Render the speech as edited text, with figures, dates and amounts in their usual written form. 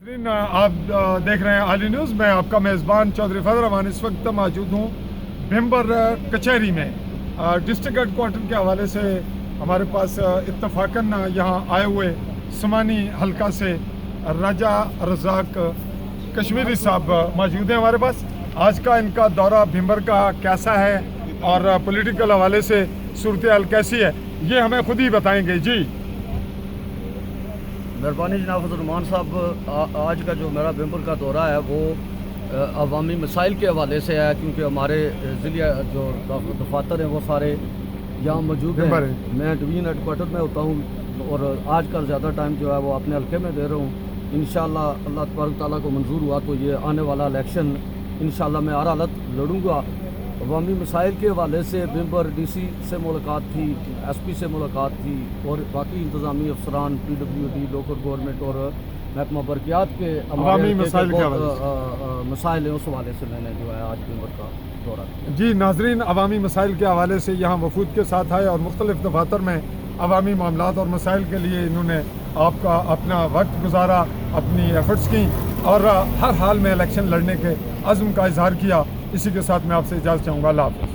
आप देख रहे हैं आली न्यूज़। मैं आपका मेज़बान चौधरी फजल रहमान इस वक्त मौजूद हूँ भिम्बर कचहरी में। डिस्ट्रिक्ट हेडक्वार्टर के हवाले से हमारे पास इत्तफाकन यहाँ आए हुए समानी हल्का से राजा रज़ाक कश्मीरी साहब मौजूद हैं हमारे पास। आज का इनका दौरा भिम्बर का कैसा है और पॉलिटिकल हवाले से सूरत हाल कैसी है, ये हमें खुद ही बताएंगे। जी मेहरबानी जनाब फजल रहमान साहब, आज का जो मेरा भिम्बर का दौरा है वो अवामी मसाइल के हवाले से है, क्योंकि हमारे ज़िले जो दफातर हैं वो सारे यहाँ मौजूद हैं। मैं डिवीज़न हेडक्वार्टर में होता हूँ और आज का ज़्यादा टाइम जो है वो अपने हल्के में दे रहा हूँ। इंशाअल्लाह अल्लाह तबारक ताला को मंजूर हुआ तो ये आने वाला इलेक्शन इंशाअल्लाह मैं हर हालत लड़ूँगा। अवामी मसाइल के हवाले से भिम्बर DC से मुलाकात थी, SP से मुलाकात थी और बाकी इंतज़ामी अफसरान PWD लोकल गवर्नमेंट और महकमा बरकियात के अवामी मसाइल मसाइल हैं, उस हवाले से मैंने जो है आज भिम्बर का दौरा किया। जी नाजरीन, अवामी मसाइल के हवाले से यहाँ वफूद के साथ आए और मुख्तलिफ दफातर में अवामी मामलात और मसाइल के लिए इन्होंने आपका अपना वक्त गुजारा, अपनी एफर्ट्स की और हर हाल में इलेक्शन लड़ने के अज़्म का इजहार किया। इसी के साथ मैं आपसे इजाज़त चाहूँगा। अल्लाह हाफ़िज़।